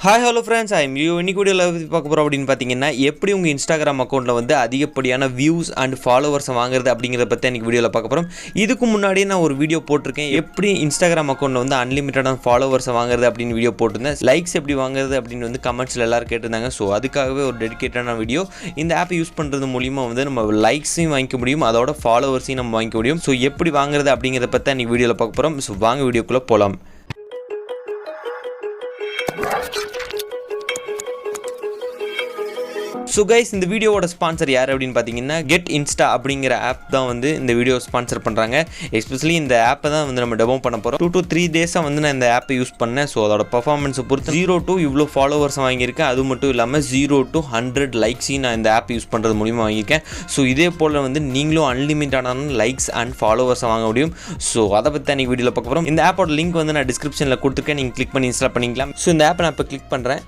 Hi hello friends, I am you. இன்னைக்கு வீடியோல பார்க்க போறோம் அப்படினு பாத்தீங்கன்னா எப்படி உங்க Instagram அக்கவுண்ட்ல வந்து அதிகப்படியான views and followers வாங்குறது அப்படிங்கறத பத்தி இன்னைக்கு வீடியோல பார்க்க போறோம். இதுக்கு முன்னாடி நான் ஒரு வீடியோ போட்டுருக்கேன். எப்படி Instagram அக்கவுண்ட்ல வந்து unlimitedான followers வாங்குறது அப்படினு வீடியோ போட்டுருந்தேன். லைக்ஸ் எப்படி வாங்குறது அப்படினு வந்து கமெண்ட்ஸ்ல எல்லாரும் கேட்டிருந்தாங்க. சோ அதுக்காகவே ஒரு டெடிகேட்டடான வீடியோ. இந்த ஆப் யூஸ் பண்றது மூலமா வந்து நம்ம லைக்ஸையும் வாங்கிக்க முடியும். அதோட ஃபாலோவர்ஸையும் நம்ம வாங்கிக்க முடியும். சோ எப்படி வாங்குறது அப்படிங்கறத பத்தி இன்னைக்கு வீடியோல பார்க்க போறோம். சோ வாங்க வீடியோக்குள்ள போலாம். So guys, இந்த வீடியோவோட ஸ்பான்சர் யார் அப்படினு பாத்தீங்கன்னா Get Insta அப்படிங்கற ஆப் தான் வந்து இந்த வீடியோ ஸ்பான்சர் பண்றாங்க. எஸ்பெஷலி இந்த ஆப்பை தான் வந்து நம்ம டெமோ பண்ண போறோம். 2 to 3 டேஸா வந்து நான் இந்த ஆப்பை யூஸ் பண்ணேன். சோ அதோட பெர்ஃபார்மன்ஸ் பொறுத்து 0 to இவ்ளோ ஃபாலோவர்ஸ் வாங்கியிருக்கேன். அது மட்டும் இல்லாம 0 to 100 லைக்ஸ் நான் இந்த ஆப் யூஸ் பண்றது மூலமா வாங்கியிருக்கேன். சோ இதே போல வந்து நீங்களும் அன்லிமிட்டடான லைக்ஸ் அண்ட் ஃபாலோவர்ஸ் வாங்க முடியும். சோ அத பத்தி தான் இந்த வீடியோல பார்க்க போறோம். இந்த ஆப்போட லிங்க் வந்து நான் டிஸ்கிரிப்ஷன்ல கொடுத்திருக்கேன். நீங்க கிளிக் பண்ணி இன்ஸ்டால் பண்ணிக்கலாம். சோ இந்த ஆப்பை நான் இப்ப கிளிக் பண்றேன்.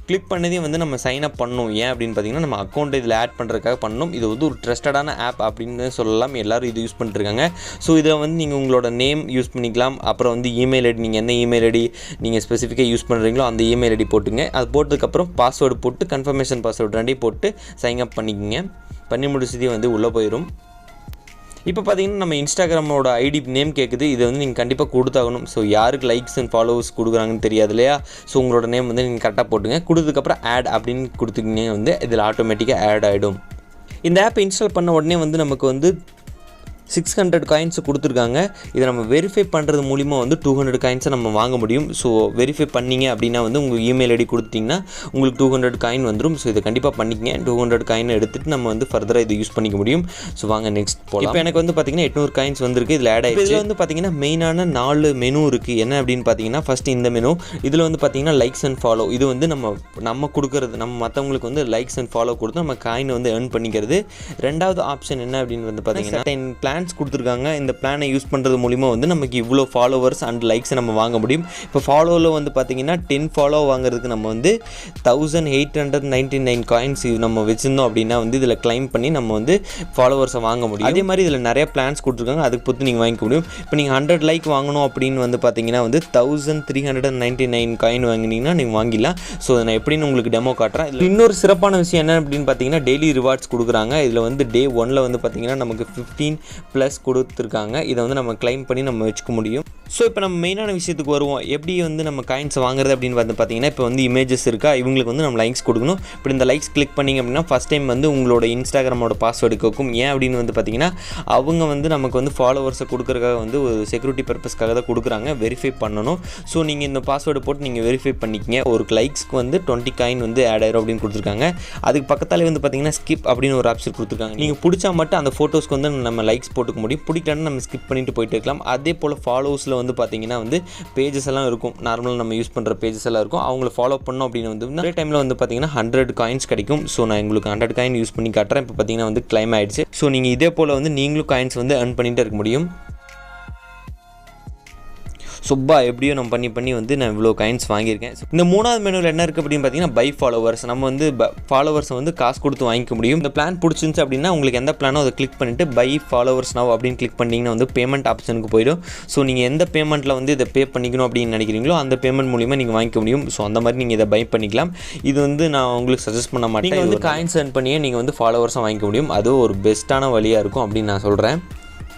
கிளிக் பண்ணதையும் வந்து நம்ம சைன் அப் பண்ணணும். ஏன் அப்படின்னு பார்த்தீங்கன்னா நம்ம அக்கௌண்ட் இதில் ஆட் பண்ணுறதுக்காக பண்ணணும். இது வந்து ஒரு ட்ரஸ்டடான ஆப் அப்படின்னு சொல்லலாம். எல்லோரும் இது யூஸ் பண்ணிட்டுருக்காங்க. ஸோ இதை வந்து நீங்கள் உங்களோட நேம் யூஸ் பண்ணிக்கலாம். அப்புறம் வந்து இமெயில் ஐடி, நீங்கள் எந்த இமெயில் ஐடி நீங்கள் ஸ்பெசிஃபிக்காக யூஸ் பண்ணுறீங்களோ அந்த இமெயில் ஐடி போட்டுங்க. அது போட்டதுக்கப்புறம் பாஸ்வேர்டு போட்டு கன்ஃபர்மேஷன் பாஸ்வேர்டு ரெண்டையும் போட்டு சைன் அப் பண்ணிக்கோங்க. பண்ணி முடிச்சதையும் வந்து உள்ளே போயிடும். இப்போ பார்த்தீங்கன்னா நம்ம இன்ஸ்டாகிராமோட ஐடி நேம் கேட்குது. இதை வந்து நீங்கள் கண்டிப்பாக கொடுத்தாகணும். ஸோ யாருக்கு லைக்ஸ் அண்ட் ஃபாலோவர்ஸ் கொடுக்குறாங்கன்னு தெரியாது இல்லையா? ஸோ உங்களோட நேம் வந்து நீங்கள் கரெக்டாக போட்டுங்க. கொடுத்ததுக்கப்புறம் ஆட் அப்படின்னு கொடுத்துக்கிங்க வந்து இதில் ஆட்டோமேட்டிக்காக ஆட் ஆகிடும். இந்த ஆப் இன்ஸ்டால் பண்ண உடனே வந்து நமக்கு வந்து 600 காயின்ஸ் கொடுத்துருக்காங்க. இதை நம்ம வெரிஃபை பண்ணுறது மூலிமா வந்து 200 காயின்ஸை நம்ம வாங்க முடியும். ஸோ வெரிஃபை பண்ணிங்க அப்படின்னா வந்து உங்கள் இமெயில் ஐடி கொடுத்தீங்கன்னா உங்களுக்கு 200 காயின் வந்துடும். ஸோ இதை கண்டிப்பாக பண்ணிக்கங்க. 200 காயின் எடுத்துகிட்டு நம்ம வந்து ஃபர்தராக இதை யூஸ் பண்ணிக்க முடியும். ஸோ வாங்க நெக்ஸ்ட் போகலாம். இப்போ எனக்கு வந்து பார்த்தீங்கன்னா 800 காயின்ஸ் வந்திருக்கு. இதில் ஆட் ஆகிடுச்சு. இதில் வந்து பார்த்தீங்கன்னா மெயினான 4 மெனு இருக்குது. என்ன அப்படின்னு பார்த்தீங்கன்னா ஃபஸ்ட்டு இந்த மெனு. இதில் வந்து பார்த்தீங்கன்னா லைக்ஸ் அண்ட் ஃபாலோ. இது வந்து நம்ம கொடுக்குறது, நம்ம மற்றவங்களுக்கு வந்து லைக்ஸ் அண்ட் ஃபாலோ கொடுத்து நம்ம காயின் வந்து ஏர்ன் பண்ணிக்கிறது. ரெண்டாவது ஆப்ஷன் என்ன அப்படின்னு வந்து பார்த்தீங்கன்னா 10 பிளான்ஸ் கொடுத்துருக்காங்க. இந்த பிளானை யூஸ் பண்ணுறது மூலிமா வந்து நமக்கு இவ்வளோ ஃபாலோவர்ஸ் அண்ட் லைக்ஸை நம்ம வாங்க முடியும். இப்போ ஃபாலோவில் வந்து பார்த்தீங்கன்னா 10 ஃபாலோ வாங்குறதுக்கு நம்ம வந்து 1899 காயின்ஸ் நம்ம வச்சுருந்தோம் அப்படின்னா வந்து இதில் கிளைம் பண்ணி நம்ம வந்து ஃபாலோவர்ஸை வாங்க முடியும். அதே மாதிரி இதில் நிறைய பிளான்ஸ் கொடுத்துருக்காங்க. அதுக்கு பொறுத்து நீங்கள் வாங்கிக்க முடியும். இப்போ நீங்கள் 100 லைக் வாங்கணும் அப்படின்னு வந்து பார்த்தீங்கன்னா வந்து 1399 காயின் வாங்கினீங்கன்னா நீங்கள் வாங்கிடலாம். ஸோ நான் எப்படின்னு உங்களுக்கு டெமோ காட்டுறேன். இதில் இன்னொரு சிறப்பான விஷயம் என்ன அப்படின்னு பார்த்தீங்கன்னா டெய்லி ரிவார்ட்ஸ் கொடுக்குறாங்க. இதில் வந்து டே 1 வந்து பார்த்தீங்கன்னா நமக்கு 15+ கொடுத்துருக்காங்க. இதை வந்து நம்ம கிளைம் பண்ணி நம்ம வச்சுக்க முடியும். ஸோ இப்போ நம்ம மெயினான விஷயத்துக்கு வருவோம். எப்படி வந்து நம்ம காயின்ஸ் வாங்குறது அப்படின்னு வந்து பார்த்தீங்கன்னா இப்போ வந்து இமேஜஸ் இருக்கா, இவங்களுக்கு வந்து நம்ம லைக்ஸ் கொடுக்கணும். இப்போ இந்த லைக்ஸ் கிளிக் பண்ணிங்க அப்படின்னா ஃபஸ்ட் டைம் வந்து உங்களோட இன்ஸ்டாகிராமோட பாஸ்வேர்டு கேட்கும். ஏன் அப்படின்னு வந்து பார்த்தீங்கன்னா அவங்க வந்து நமக்கு வந்து ஃபாலோவர்ஸை கொடுக்குறதுக்காக வந்து ஒரு செக்யூரிட்டி பர்பஸ்க்காக தான் கொடுக்குறாங்க. வெரிஃபை பண்ணணும். ஸோ நீங்கள் இந்த பாஸ்வேர்டு போட்டு நீங்கள் வெரிஃபை பண்ணிக்கங்க. ஒரு லைக்ஸ்க்கு வந்து 20 காயின் வந்து ஆட் ஆயிரும் அப்படின்னு கொடுத்துருக்காங்க. அதுக்கு பக்கத்தாலே வந்து பார்த்தீங்கன்னா ஸ்கிப் அப்படின்னு ஒரு ஆப்ஷன் கொடுத்துருக்காங்க. நீங்கள் பிடிச்சா மட்டும் அந்த ஃபோட்டோஸ்க்கு வந்து நம்ம லைக்ஸ் போட்டுக்க முடியும். பிடிக்கலன்னா நம்ம ஸ்கிப் பண்ணிட்டு போயிட்டு இருக்கலாம். அதே போல் ஃபாலோவர்ஸில் வந்து பார்த்தீங்கன்னா வந்து பேஜஸ் எல்லாம் இருக்கும். நார்மலாக நம்ம யூஸ் பண்ணுற பேஜஸ் எல்லாம் இருக்கும். அவங்கள ஃபாலோ பண்ணோம் அப்படின்னு வந்து நிறைய டைமில் வந்து பார்த்தீங்கன்னா 100 காயின்ஸ் கிடைக்கும். ஸோ நான் உங்களுக்கு 100 காயின் யூஸ் பண்ணி காட்டுறேன். இப்போ பார்த்தீங்கன்னா வந்து கிளைம் ஆயிடுச்சு. ஸோ நீங்கள் இதே போல் வந்து நீங்களும் காயின்ஸ் வந்து earn பண்ணிட்டு இருக்க முடியும். சுப்பா எப்படியோ நம்ம பண்ணி வந்து நான் இவ்வளோ காயின்ஸ் வாங்கியிருக்கேன். இந்த மூணாவது மெனுவில் என்ன இருக்குது அப்படின்னு பார்த்தீங்கன்னா பை ஃபாலோவர்ஸ். நம்ம வந்து ஃபாலோவர்ஸை வந்து காசு கொடுத்து வாங்கிக்க முடியும். இந்த பிளான் பிடிச்சிருந்துச்சு அப்படின்னா உங்களுக்கு எந்த பிளானோ அதை கிளிக் பண்ணிவிட்டு பை ஃபாலோவர்ஸ் நவ் அப்படின்னு கிளிக் பண்ணிங்கன்னா வந்து பேமெண்ட் ஆப்ஷனுக்கு போயிடும். ஸோ நீங்கள் எந்த பேமெண்ட்டில் வந்து இதை பே பண்ணிக்கணும் அப்படின்னு நினைக்கிறீங்களோ அந்த பேமெண்ட் மூலிமா நீங்கள் வாங்கிக்க முடியும். ஸோ அந்த மாதிரி நீங்கள் இதை பை பண்ணிக்கலாம். இது வந்து நான் உங்களுக்கு சஜஸ்ட் பண்ண மாட்டேன். நீங்கள் வந்து காயின்ஸ் earn பண்ணியே நீங்கள் வந்து ஃபாலோவர்ஸை வாங்கிக்க முடியும். அது ஒரு பெஸ்ட்டான வழியாக இருக்கும் அப்படின்னு நான் சொல்கிறேன்.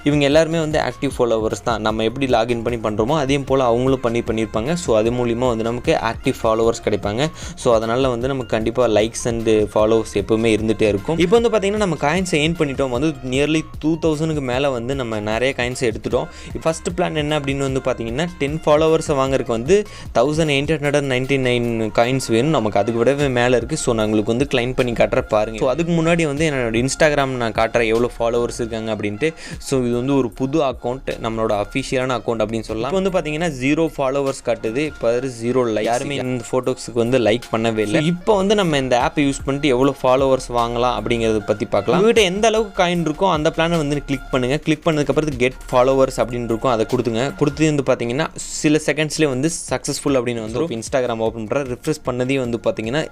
இவங்க எல்லாருமே வந்து ஆக்டிவ் ஃபாலோவர்ஸ் தான். நம்ம எப்படி லாகின் பண்ணி பண்ணுறோமோ அதே போல் அவங்களும் பண்ணியிருப்பாங்க. ஸோ அது மூலிமா வந்து நமக்கு ஆக்டிவ் ஃபாலோவர்ஸ் கிடைப்பாங்க. ஸோ அதனால் வந்து நமக்கு கண்டிப்பாக லைக்ஸ் அண்ட் ஃபாலோவர்ஸ் எப்போவுமே இருந்துகிட்டே இருக்கும். இப்போ வந்து பார்த்திங்கன்னா நம்ம காயின்ஸை ஏர்ன் பண்ணிட்டோம். வந்து நியர்லி 2000க்கு மேலே வந்து நம்ம நிறைய காயின்ஸை எடுத்துட்டோம். ஃபஸ்ட்டு பிளான் என்ன அப்படின்னு வந்து பார்த்திங்கன்னா 10 ஃபாலோவர்ஸை வாங்குறதுக்கு வந்து 1899 காயின்ஸ் வேணும். நமக்கு அதுக்கு விடவே மேலே இருக்குது. ஸோ நான் உங்களுக்கு வந்து கிளைம் பண்ணி காட்டுற பாருங்கள். ஸோ அதுக்கு முன்னாடி வந்து என்னோட இன்ஸ்டாகிராம் நான் காட்டுறேன் எவ்வளோ ஃபாலோவர்ஸ் இருக்காங்க அப்படின்ட்டு. ஸோ இது வந்து ஒரு புது அக்கௌண்ட், நம்மளோட அஃபிஷியலான அக்கௌண்ட் அப்படின்னு சொல்லலாம். இப்போ வந்து பார்த்தீங்கன்னா 0 ஃபாலோவர்ஸ் காட்டுது. இப்போ 0 லைக். யாருமே இந்த ஃபோட்டோஸ்க்கு வந்து லைக் பண்ணவே இல்லை. இப்போ வந்து நம்ம இந்த ஆப்பை யூஸ் பண்ணிட்டு எவ்வளோ ஃபாலோவர்ஸ் வாங்கலாம் அப்படிங்கிறத பற்றி பார்க்கலாம். உங்கள்கிட்ட எந்த அளவுக்கு காயின் இருக்கோ அந்த பிளானை வந்து கிளிக் பண்ணுங்கள். கிளிக் பண்ணதுக்கப்புறம் கெட் ஃபாலோவர்ஸ் அப்படின்னு இருக்கும். அதை கொடுத்துங்க. கொடுத்து வந்து பார்த்தீங்கன்னா சில செகண்ட்ஸ்லேயே வந்து சக்ஸஸ்ஃபுல் அப்படின்னு வந்து இன்ஸ்டாகிராம் ஓப்பன் பண்ணுற ரிஃப்ரெஷ் பண்ணதையும் வந்து பார்த்தீங்கன்னா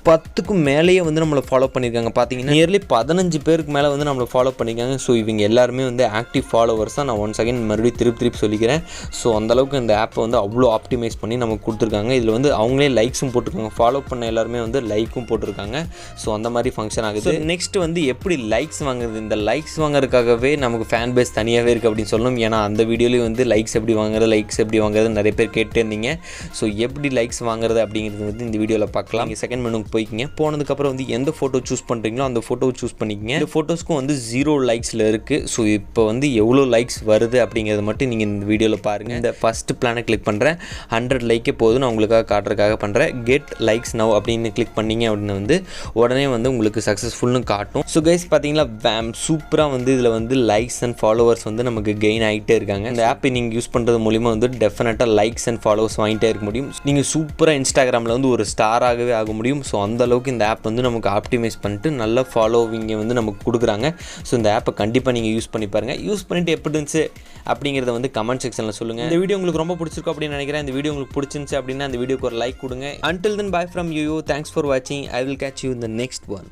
10க்கும் மேலேயே வந்து நம்மளை ஃபாலோ பண்ணியிருக்காங்க. பார்த்தீங்கன்னா நியர்லி 15 பேருக்கு மேலே வந்து நம்மளை ஃபாலோ பண்ணியிருக்காங்க. ஸோ இவங்க எல்லாருமே வந்து ஆக்டிவ் ஃபாலோவர்ஸ் தான். நான் ஒன்ஸ் அகைன் மறுபடியும் திருப்பி சொல்லிக்கிறேன். ஸோ அந்தளவுக்கு இந்த ஆப்பை வந்து அவ்வளோ ஆப்டிமைஸ் பண்ணி நமக்கு கொடுத்துருக்காங்க. இதில் வந்து அவங்களே லைக்ஸும் போட்டிருக்காங்க. ஃபாலோ பண்ண எல்லாருமே வந்து லைக்கும் போட்டிருக்காங்க. ஸோ அந்த மாதிரி ஃபங்க்ஷன் ஆகுது. நெக்ஸ்ட் வந்து எப்படி லைக்ஸ் வாங்குறது, இந்த லைக்ஸ் வாங்குறதுக்காகவே நமக்கு ஃபேன் பேஸ் தனியாகவே இருக்குது அப்படின்னு சொல்லணும். ஏன்னா அந்த வீடியோலேயும் வந்து லைக்ஸ் எப்படி வாங்குறது நிறைய பேர் கேட்டே இருந்தீங்க. ஸோ எப்படி லைக்ஸ் வாங்குறது அப்படிங்கிறது வந்து இந்த வீடியோவில் பார்க்கலாம். நீங்கள் செகண்ட் மெனுக்கு போய்க்கிங்க. போனதுக்கப்புறம் வந்து எந்த ஃபோட்டோ சூஸ் பண்ணுறீங்களோ அந்த ஃபோட்டோவை சூஸ் பண்ணிக்கங்க. இந்த ஃபோட்டோஸ்க்கும் வந்து 0 லைக்ஸில் இருக்குது. ஸோ இப்போ வந்து எவ்வளோ லைக்ஸ் வருது அப்படிங்கிறது மட்டும் நீங்கள் இந்த வீடியோவில் பாருங்கள். இந்த ஃபஸ்ட்டு பிளானை கிளிக் பண்ணுறேன். 100 லைக்கே போதும், நான் உங்களுக்காக காட்டுறதுக்காக பண்ணுறேன். கெட் லைக்ஸ் நவ் அப்படின்னு கிளிக் பண்ணிங்க அப்படின்னு வந்து உடனே வந்து உங்களுக்கு சக்ஸஸ்ஃபுல்னு காட்டும். ஸோ கைஸ் பார்த்தீங்களா, சூப்பராக வந்து இதில் வந்து லைக்ஸ் அண்ட் ஃபாலோவர்ஸ் வந்து நமக்கு கெயின் ஆகிட்டே இருக்காங்க. இந்த ஆப்பை நீங்கள் யூஸ் பண்ணுறது மூலிமா வந்து டெஃபினட்டாக லைக்ஸ் அண்ட் ஃபாலோவர்ஸ் வாங்கிட்டே இருக்க முடியும். நீங்கள் சூப்பராக இன்ஸ்டாகிராமில் வந்து ஒரு ஸ்டாராகவே ஆக முடியும். ஸோ அந்த அளவுக்கு இந்த ஆப் வந்து நமக்கு ஆப்டிமைஸ் பண்ணிட்டு நல்ல ஃபாலோவிங்கை வந்து நமக்கு கொடுக்குறாங்க. ஸோ இந்த ஆப்பை கண்டிப்பாக நீங்கள் யூஸ் பண்ணி பாருங்கள். யூஸ் பண்ணிட்டு எப்படி இருந்துச்சு அப்படிங்கிறத வந்து கமெண்ட் செக்ஷனில் சொல்லுங்கள். இந்த வீடியோ உங்களுக்கு ரொம்ப பிடிச்சிருக்கும் அப்படின்னு நினைக்கிறேன். இந்த வீடியோ உங்களுக்கு பிடிச்சிருந்துச்சு அப்படின்னா இந்த வீடியோக்கு ஒரு லைக் கொடுங்க. Until then, bye from YoYo. Thanks for watching. I will catch you in the next one.